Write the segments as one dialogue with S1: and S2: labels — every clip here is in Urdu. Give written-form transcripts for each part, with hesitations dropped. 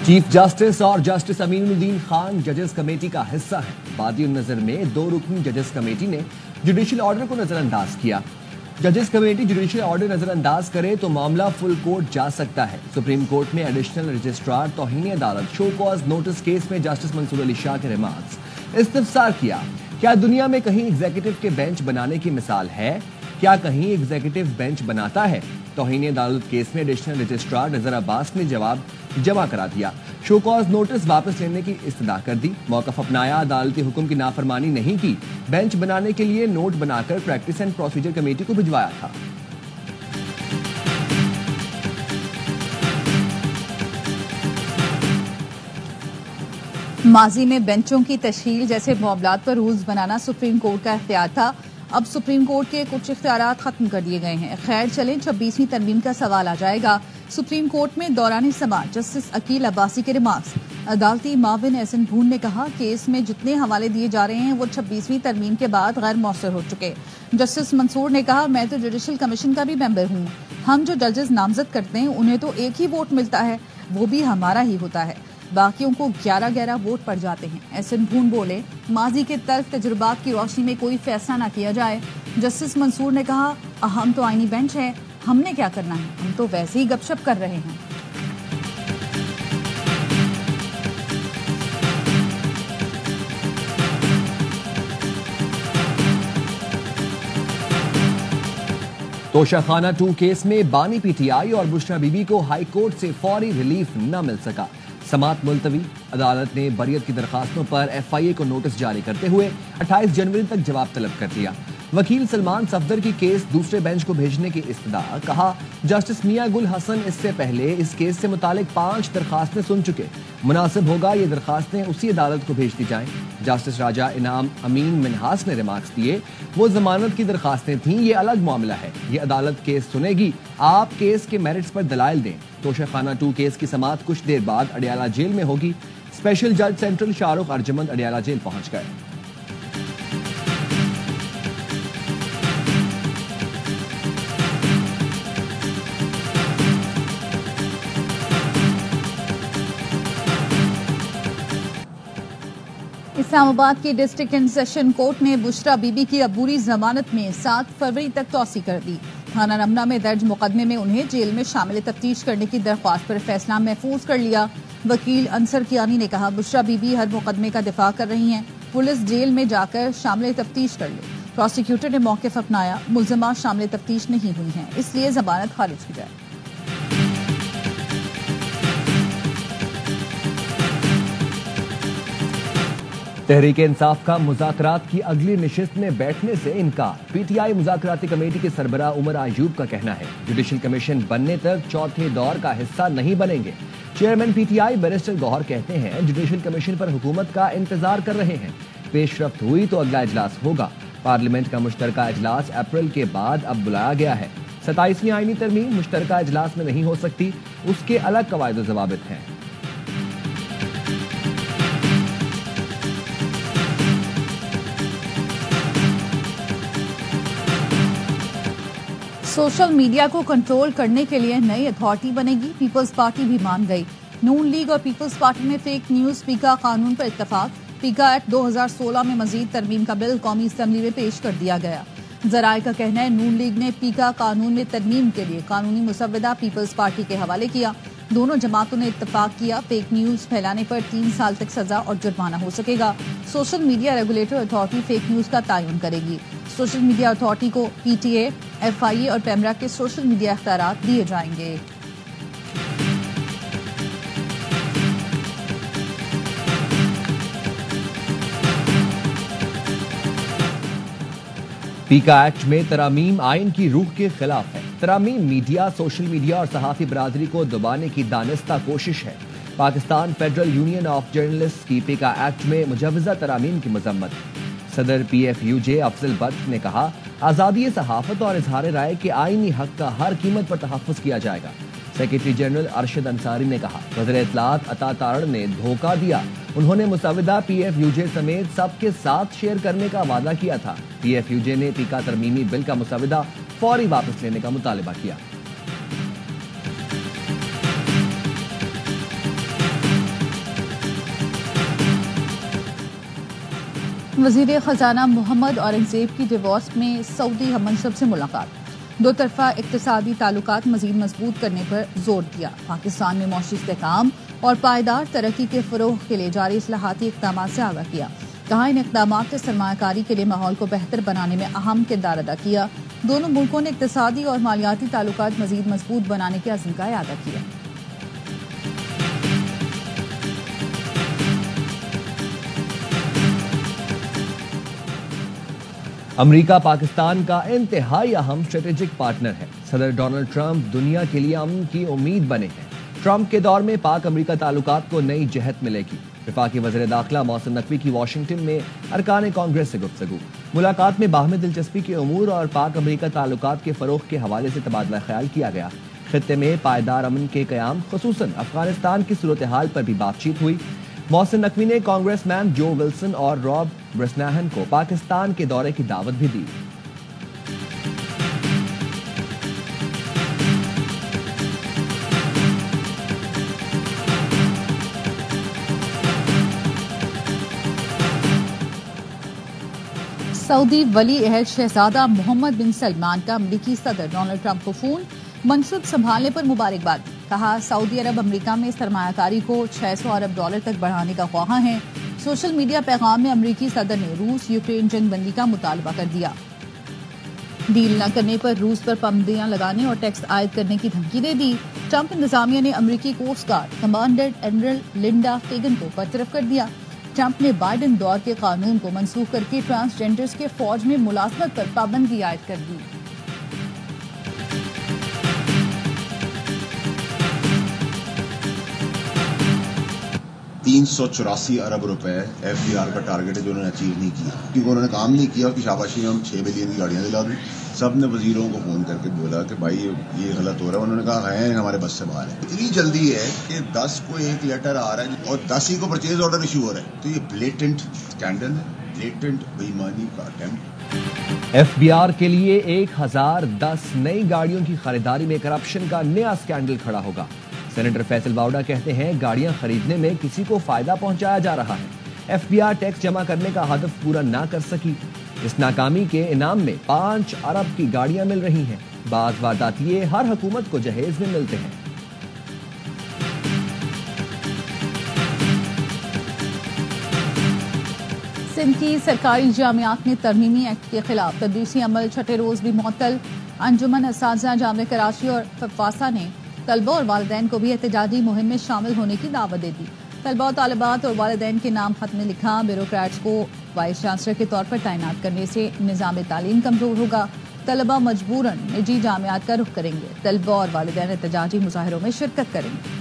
S1: چیف جسٹس اور جسٹس امین الدین خان ججز کمیٹی کا حصہ ہیں۔ بادی النظر میں 2 رکنی ججز کمیٹی نے جوڈیشل آرڈر کو نظر انداز کیا۔ ججز کمیٹی جوڈیشل آرڈر نظر انداز کرے تو معاملہ فل کورٹ جا سکتا ہے۔ سپریم کورٹ میں ایڈیشنل رجسٹرار توہین عدالت شو کاز نوٹس کیس میں جسٹس منصور علی شاہ کے ریمارکس استفسار کیا۔ کیا دنیا میں کہیں ایگزیکٹو کے بینچ بنانے کی مثال ہے؟ کیا کہیں ایگزیکٹو بینچ بناتا ہے؟ توہین عدالت کیس میں ایڈیشنل رجسٹرار نذر عباس نے جواب جمع کرا دیا۔ شو کاز نوٹس واپس لینے کی استدعا کر دی۔ موقف اپنایا، عدالتی حکم کی نافرمانی نہیں کی۔ بینچ بنانے کے لیے نوٹ بنا کر پریکٹس اینڈ پروسیجر کمیٹی کو بھجوایا تھا۔
S2: ماضی میں بینچوں کی تشکیل جیسے معاملات پر رولز بنانا سپریم کورٹ کا اختیار تھا۔ اب سپریم کورٹ کے کچھ اختیارات ختم کر دیے گئے ہیں۔ خیر چلیں 26ویں ترمیم کا سوال آ جائے گا۔ سپریم کورٹ میں دوران سماعت جسٹس عقیل عباسی کے ریمارکس۔ عدالتی معاون احسن بھون نے کہا کیس میں جتنے حوالے دیے جا رہے ہیں وہ 26ویں ترمیم کے بعد غیر مؤثر ہو چکے۔ جسٹس منصور نے کہا میں تو جوڈیشل کمیشن کا بھی ممبر ہوں، ہم جو ججز نامزد کرتے ہیں انہیں تو ایک ہی ووٹ ملتا ہے، وہ بھی ہمارا ہی ہوتا ہے، باقیوں کو 11 ووٹ پڑ جاتے ہیں۔ احسن بھون بولے ماضی کے تلخ تجربات کی روشنی میں کوئی فیصلہ نہ کیا جائے۔ جسٹس منصور نے کہا ہم تو آئینی بینچ ہے، ہم نے کیا کرنا ہے، ہم تو ویسے ہی گپ شپ کر رہے ہیں۔
S1: توشہ خانہ 2 کیس میں بانی پی ٹی آئی اور بشرا بی بی کو ہائی کورٹ سے فوری ریلیف نہ مل سکا۔ سماعت ملتوی۔ عدالت نے بریت کی درخواستوں پر ایف آئی اے کو نوٹس جاری کرتے ہوئے 28 جنوری تک جواب طلب کر دیا۔ وکیل سلمان صفدر کی کیس دوسرے بینچ کو بھیجنے کی استدعا۔ کہا جسٹس میاں گل حسن اس سے پہلے اس کیس سے متعلق 5 درخواستیں سن چکے، مناسب ہوگا یہ درخواستیں اسی عدالت کو بھیج دی جائیں۔ جسٹس راجہ انعام امین منہاس نے ریمارکس دیے وہ ضمانت کی درخواستیں تھیں، یہ الگ معاملہ ہے، یہ عدالت کیس سنے گی، آپ کیس کے میرٹس پر دلائل دیں۔ توشہ خانہ 2 کیس کی سماعت کچھ دیر بعد اڈیالہ جیل میں ہوگی۔ اسپیشل جج سینٹرل شاہ رخ ارجمند اڈیالہ جیل پہنچ گئے۔
S2: اسلام آباد کی ڈسٹرکٹ اینڈ سیشن کورٹ نے بشرا بی بی کی عبوری ضمانت میں 7 فروری تک توسیع کر دی۔ تھانہ رمنا میں درج مقدمے میں انہیں جیل میں شامل تفتیش کرنے کی درخواست پر فیصلہ محفوظ کر لیا۔ وکیل انصر کیانی نے کہا بشرا بی بی ہر مقدمے کا دفاع کر رہی ہیں، پولیس جیل میں جا کر شامل تفتیش کر لے۔ پروسیکیوٹر نے موقف اپنایا، ملزمات شامل تفتیش نہیں ہوئی ہیں، اس لیے ضمانت خارج کی جائے۔
S1: تحریک انصاف کا مذاکرات کی اگلی نشست میں بیٹھنے سے انکار۔ پی ٹی آئی مذاکراتی کمیٹی کے سربراہ عمر ایوب کا کہنا ہے جوڈیشل کمیشن بننے تک چوتھے دور کا حصہ نہیں بنیں گے۔ Chairman P T I barrister Gohar کہتے ہیں جوڈیشل کمیشن پر حکومت کا انتظار کر رہے ہیں، پیش رفت ہوئی تو اگلا اجلاس ہوگا۔ پارلیمنٹ کا مشترکہ اجلاس اپریل کے بعد اب بلایا گیا ہے۔ 27ویں آئینی ترمیم مشترکہ اجلاس میں نہیں ہو سکتی، اس کے الگ قواعد و ضوابط ہیں۔
S2: سوشل میڈیا کو کنٹرول کرنے کے لیے نئی اتھارٹی بنے گی، پیپلز پارٹی بھی مان گئی۔ نون لیگ اور پیپلز پارٹی میں فیک نیوز پیکا قانون پر اتفاق۔ پیکا ایکٹ 2016 میں مزید ترمیم کا بل قومی اسمبلی میں پیش کر دیا گیا۔ ذرائع کا کہنا ہے نون لیگ نے پیکا قانون میں ترمیم کے لیے قانونی مسودہ پیپلز پارٹی کے حوالے کیا۔ دونوں جماعتوں نے اتفاق کیا فیک نیوز پھیلانے پر 3 سال تک سزا اور جرمانہ ہو سکے گا۔ Social media regulator authority fake news کا تعین کرے گی۔ سوشل میڈیا اتھارٹی کو پی ٹی اے، ایف آئی اے اور پیمرا کے سوشل میڈیا اختیارات دیے جائیں گے۔
S1: پیکا ایکٹ میں ترامیم آئین کی روح کے خلاف ہے۔ ترامیم میڈیا، سوشل میڈیا اور صحافی برادری کو دبانے کی دانستہ کوشش ہے۔ Pakistan federal union of journalist کی پیکا ایکٹ میں مجوزہ ترامیم کی مذمت۔ صدر P if you J Afzal but نے کہا آزادی صحافت اور اظہار رائے کے آئینی حق کا ہر قیمت پر تحفظ کیا جائے گا۔ سیکرٹری جنرل ارشد انصاری نے کہا وزیر اطلاعات عطا تارڑ نے دھوکہ دیا، انہوں نے مسودہ پی ایف یو جے سمیت سب کے ساتھ شیئر کرنے کا وعدہ کیا تھا۔ پی ایف یو جے نے پیکا ترمیمی بل کا مسودہ فوری واپس لینے کا مطالبہ کیا۔
S2: وزیر خزانہ محمد اورنگزیب کی ڈیوورس میں سعودی ہم منصب سے ملاقات، دو طرفہ اقتصادی تعلقات مزید مضبوط کرنے پر زور دیا، پاکستان میں معاشی استحکام اور پائیدار ترقی کے فروغ کے لیے جاری اصلاحاتی اقدامات سے آگاہ کیا، کہا ان اقدامات نے سرمایہ کاری کے لیے ماحول کو بہتر بنانے میں اہم کردار ادا کیا، دونوں ملکوں نے اقتصادی اور مالیاتی تعلقات مزید مضبوط بنانے کے عزم کا اعادہ کیا۔
S1: امریکہ پاکستان کا انتہائی اہم اسٹریٹجک پارٹنر ہے، صدر ڈونلڈ ٹرمپ دنیا کے لیے امن کی امید بنے ہیں۔ ٹرمپ کے دور میں پاک امریکہ تعلقات کو نئی جہت ملے گی۔ وفاقی وزیر داخلہ محسن نقوی کی واشنگٹن میں ارکان کانگریس سے گفتگو، ملاقات میں باہمی دلچسپی کے امور اور پاک امریکہ تعلقات کے فروغ کے حوالے سے تبادلہ خیال کیا گیا۔ خطے میں پائیدار امن کے قیام، خصوصاً افغانستان کی صورتحال پر بھی بات چیت ہوئی۔ محسن نقوی نے کانگریس مین جو ولسن اور راب برسنہن کو پاکستان کے دورے کی دعوت بھی دی۔
S2: سعودی ولی عہد شہزادہ محمد بن سلمان کا امریکی صدر ڈونلڈ ٹرمپ کو فون، منصب سنبھالنے پر مبارکباد، کہا سعودی عرب امریکہ میں سرمایہ کاری کو $600 ارب تک بڑھانے کا خواہاں ہے۔ سوشل میڈیا پیغام میں امریکی صدر نے روس یوکرین جنگ بندی کا مطالبہ کر دیا، ڈیل نہ کرنے پر روس پر پابندیاں لگانے اور ٹیکس عائد کرنے کی دھمکی دے دی۔ ٹرمپ انتظامیہ نے امریکی coast guard commander admiral Linda Fagan کو برطرف کر دیا۔ ٹرمپ نے بائیڈن دور کے قانون کو منسوخ کر کے ٹرانسجینڈرز کے فوج میں ملازمت پر پابندی عائد کر دی۔
S3: 384 ارب روپے ایف ڈی آر کا ٹارگیٹ ہے جو انہوں نے اچیو نہیں کیا، کیونکہ انہوں نے کام نہیں کیا، اس کی شاباشی ہم 6 بلین کی گاڑیاں دلا دیں۔ سب نے وزیروں کو فون کر کے بولا کہ بھائی یہ غلط ہو رہا ہے، انہوں نے کہا ہے ہمارے بس سے باہر ہے۔ اتنی جلدی ہے کہ 10 کو ایک لیٹر آ رہا ہے اور 10 ہی کو پرچیز آرڈر ایشو ہو رہا ہے، تو یہ بلیٹنٹ اسکینڈل ہے، بلیٹنٹ بے ایمانی کا اٹیمپٹ۔
S1: ایف بی آر کے لیے 1010 نئی گاڑیوں کی خریداری میں کرپشن کا نیا اسکینڈل کھڑا ہوگا۔ سینیٹر فیصل باوڑا کہتے ہیں گاڑیاں خریدنے میں کسی کو فائدہ پہنچایا جا رہا ہے، ایف بی آر ٹیکس جمع کرنے کا ہدف پورا نہ کر سکی، اس ناکامی کے انعام میں 5 ارب کی گاڑیاں مل رہی ہیں۔ بعض وارداتیے ہر حکومت کو جہیز میں ملتے ہیں۔
S2: سندھ کی سرکاری جامعات میں ترمیمی ایکٹ کے خلاف تدریسی عمل چھٹے روز بھی معطل۔ انجمن اساتذہ جامعہ کراچی اور ففاسا نے طلبہ اور والدین کو بھی احتجاجی مہم میں شامل ہونے کی دعوت دے دی۔ طلبہ و طالبات اور والدین کے نام خط میں لکھا، بیوروکریٹس کو وائس چانسلر کے طور پر تعینات کرنے سے نظام تعلیم کمزور ہوگا، طلبہ مجبوراً نجی جامعات کا رخ کریں گے، طلبہ اور والدین احتجاجی مظاہروں میں شرکت کریں گے۔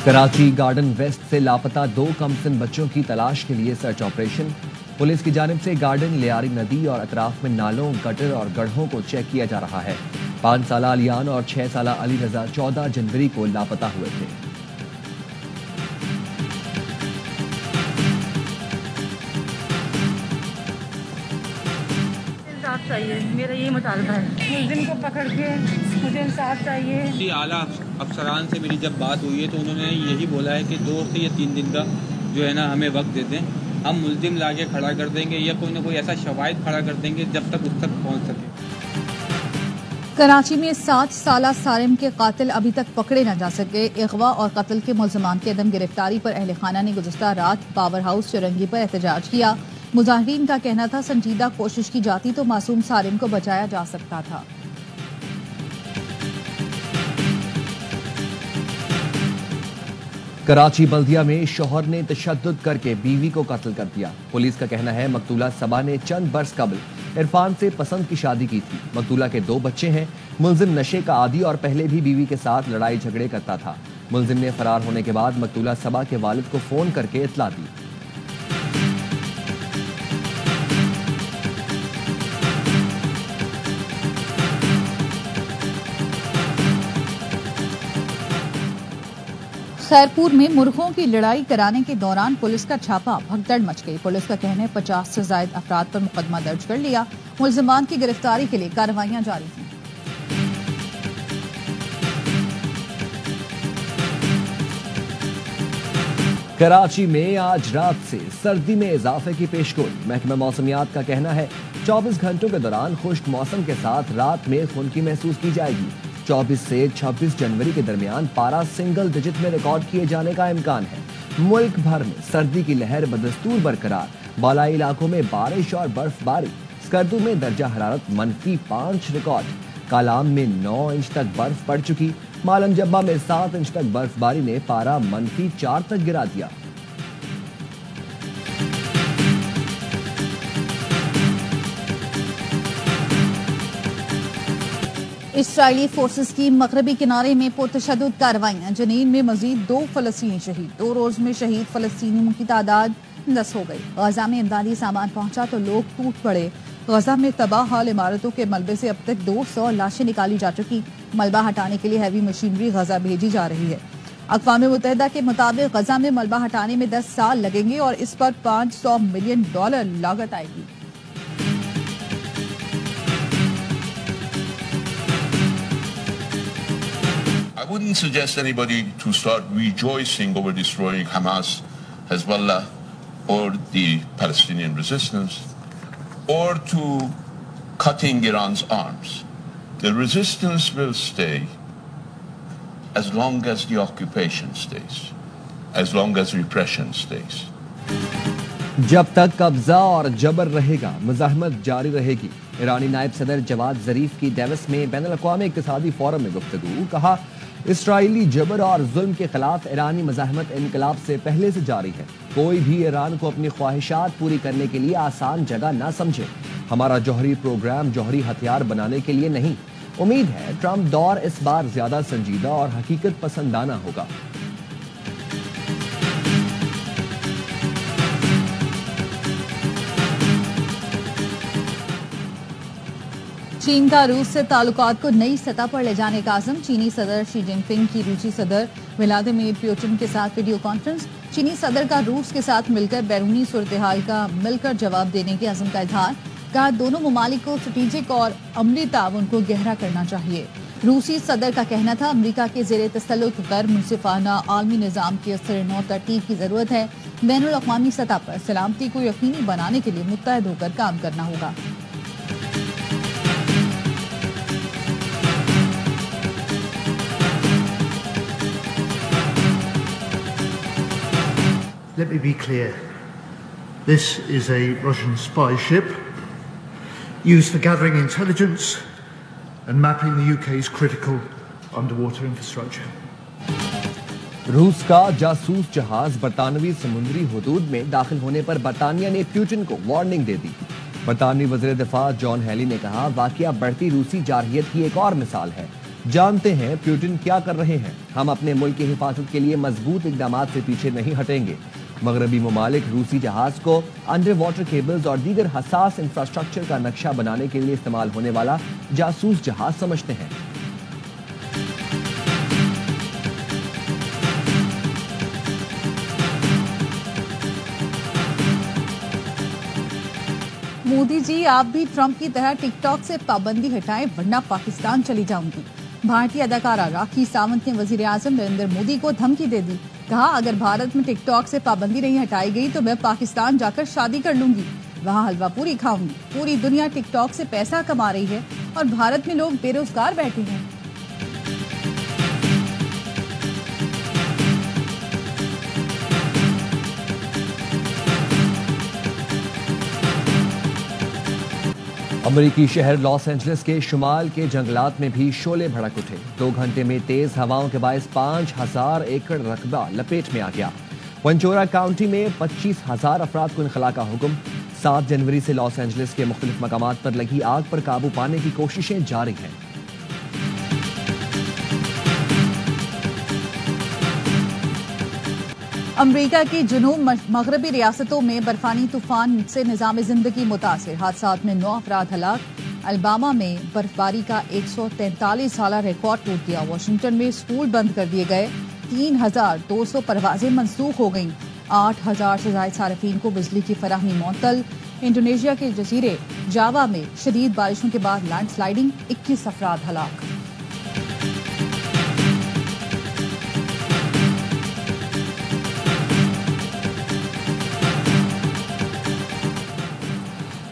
S1: کراچی گارڈن ویسٹ سے لاپتہ 2 کمسن بچوں کی تلاش کے لیے سرچ آپریشن، پولیس کی جانب سے گارڈن، لیاری ندی اور اطراف میں نالوں، گٹر اور گڑھوں کو چیک کیا جا رہا ہے۔ 5 سالہ علیان اور 6 سالہ علی رضا 14 جنوری کو لاپتہ ہوئے تھے۔
S4: انصاف چاہیے، میرا یہ مطالبہ ہے، ملزم کو پکڑ کے مجھے انصاف چاہیے۔
S5: اعلیٰ افسران سے میری جب بات ہوئی ہے تو انہوں نے یہی بولا ہے کہ 2 سے یا 3 دن کا جو ہے نا ہمیں وقت دے دیں، ہم ملزم لا کے کھڑا کر دیں گے یا کوئی نہ کوئی ایسا شواہد کھڑا کر دیں گے جب تک اس تک پہنچ سکے۔
S2: کراچی میں 7 سالہ سارم کے قاتل ابھی تک پکڑے نہ جا سکے۔ اغوا اور قتل کے ملزمان کی عدم گرفتاری پر اہل خانہ نے گزشتہ رات پاور ہاؤس چرنگی پر احتجاج کیا۔ مظاہرین کا کہنا تھا سنجیدہ کوشش کی جاتی تو معصوم سارم کو بچایا جا سکتا تھا۔
S1: کراچی بلدیہ میں شوہر نے تشدد کر کے بیوی کو قتل کر دیا۔ پولیس کا کہنا ہے مقتولہ صبا نے چند برس قبل عرفان سے پسند کی شادی کی تھی۔ مقتولہ کے 2 بچے ہیں۔ ملزم نشے کا عادی اور پہلے بھی بیوی کے ساتھ لڑائی جھگڑے کرتا تھا۔ ملزم نے فرار ہونے کے بعد مقتولہ صبا کے والد کو فون کر کے اطلاع دی۔
S2: خیرپور میں مرغوں کی لڑائی کرانے کے دوران پولیس کا چھاپا، بھگدڑ مچ گئی۔ پولیس کا کہنا ہے 50 سے زائد افراد پر مقدمہ درج کر لیا۔ ملزمان کی گرفتاری کے لیے کارروائیاں جاری ہیں۔
S1: کراچی میں آج رات سے سردی میں اضافے کی پیشگوئی. محکمہ موسمیات کا کہنا ہے 24 گھنٹوں کے دوران خشک موسم کے ساتھ رات میں خنکی محسوس کی جائے گی. 24 سے 26 جنوری کے درمیان پارا سنگل ڈیجٹ میں ریکارڈ کیے جانے کا امکان ہے. ملک بھر میں سردی کی لہر بدستور برقرار. بالائی علاقوں میں بارش اور برف باری. اسکردو میں درجہ حرارت -5 ریکارڈ. کالام میں 9 انچ تک برف پڑ چکی. مالم جبہ میں 7 انچ تک برف باری نے پارا -4 تک گرا دیا.
S2: اسرائیلی فورسز کی مغربی کنارے میں پرتشدد کارروائیاں. جنین میں مزید 2 فلسطینی شہید. 2 روز میں شہید فلسطینیوں کی تعداد 10 ہو گئی. غزہ میں امدادی سامان پہنچا تو لوگ ٹوٹ پڑے. غزہ میں تباہ حال عمارتوں کے ملبے سے اب تک 200 لاشیں نکالی جا چکی. ملبہ ہٹانے کے لیے ہیوی مشینری غزہ بھیجی جا رہی ہے. اقوام متحدہ کے مطابق غزہ میں ملبہ ہٹانے میں 10 سال لگیں گے اور اس پر $500 ملین لاگت آئے گی.
S6: I wouldn't suggest anybody to start rejoicing over destroying Hamas, Hezbollah, or the Palestinian resistance, or to cutting Iran's arms. The resistance will stay as long as the occupation stays, as long as repression stays.
S1: جب تک قبضہ اور جبر رہے گا مزاحمت جاری رہے گی. ایرانی نائب صدر جواد ظریف کی ڈیوس میں بین الاقوامی اقتصادی فورم میں گفتگو. کہا اسرائیلی جبر اور ظلم کے خلاف ایرانی مزاحمت انقلاب سے پہلے سے جاری ہے. کوئی بھی ایران کو اپنی خواہشات پوری کرنے کے لیے آسان جگہ نہ سمجھے. ہمارا جوہری پروگرام جوہری ہتھیار بنانے کے لیے نہیں. امید ہے ٹرمپ دور اس بار زیادہ سنجیدہ اور حقیقت پسندانہ ہوگا.
S2: چین کا روس سے تعلقات کو نئی سطح پر لے جانے کا عزم. چینی صدر شی جن پنگ کی روسی صدر ولادیمیر پوٹن کے ساتھ ویڈیو کانفرنس. چینی صدر کا روس کے ساتھ مل کر بیرونی صورتحال کا مل کر جواب دینے کے عزم کا اظہار. کہا دونوں ممالک کو اسٹریٹجک اور عملی تعاون کو گہرا کرنا چاہیے. روسی صدر کا کہنا تھا امریکہ کے زیر تسلط غیر منصفانہ عالمی نظام کی اثر نو ترتیب کی ضرورت ہے. بین الاقوامی سطح پر سلامتی کو یقینی بنانے کے لیے متحد ہو کر کام کرنا ہوگا.
S7: Let me be clear. This is a Russian spy ship used for gathering intelligence and mapping the UK's critical underwater infrastructure.
S1: روس کا جاسوس جہاز برطانوی سمندری حدود میں داخل ہونے پر برطانیہ نے پیوٹن کو وارننگ دے دی. برطانوی وزیر دفاع جان ہیلی نے کہا واقعہ بڑھتی روسی جارحیت کی ایک اور مثال ہے. جانتے ہیں پیوٹن کیا کر رہے ہیں. ہم اپنے ملک کی حفاظت کے لیے مضبوط اقدامات سے پیچھے نہیں ہٹیں گے. مغربی ممالک روسی جہاز کو انڈر واٹر کیبلز اور دیگر حساس انفراسٹرکچر کا نقشہ بنانے کے لیے استعمال ہونے والا جاسوس جہاز سمجھتے ہیں.
S2: مودی جی آپ بھی ٹرمپ کی طرح ٹک ٹاک سے پابندی ہٹائیں ورنہ پاکستان چلی جاؤں گی. بھارتی اداکارہ راکھی ساونت نے وزیر اعظم نریندر مودی کو دھمکی دے دی. کہا اگر بھارت میں ٹک ٹاک سے پابندی نہیں ہٹائی گئی تو میں پاکستان جا کر شادی کر لوں گی, وہاں حلوہ پوری کھاؤں گی. پوری دنیا ٹک ٹاک سے پیسہ کما رہی ہے اور بھارت میں لوگ بے روزگار بیٹھے ہیں.
S1: امریکی شہر لاس اینجلس کے شمال کے جنگلات میں بھی شعلے بھڑک اٹھے. 2 گھنٹے میں تیز ہواؤں کے باعث 5000 ایکڑ رقبہ لپیٹ میں آ گیا. ونچورا کاؤنٹی میں 25,000 افراد کو انخلاء کا حکم. 7 جنوری سے لاس اینجلس کے مختلف مقامات پر لگی آگ پر قابو پانے کی کوششیں جاری ہیں.
S2: امریکہ کی جنوب مغربی ریاستوں میں برفانی طوفان سے نظام زندگی متاثر. حادثات میں 9 افراد ہلاک. الباما میں برفباری کا 143 سالہ ریکارڈ ٹوٹ گیا. واشنگٹن میں اسکول بند کر دیے گئے. 3200 پروازیں منسوخ ہو گئیں. 8000 سے زائد صارفین کو بجلی کی فراہمی معطل. انڈونیشیا کے جزیرے جاوا میں شدید بارشوں کے بعد لینڈ سلائیڈنگ. 21 افراد ہلاک.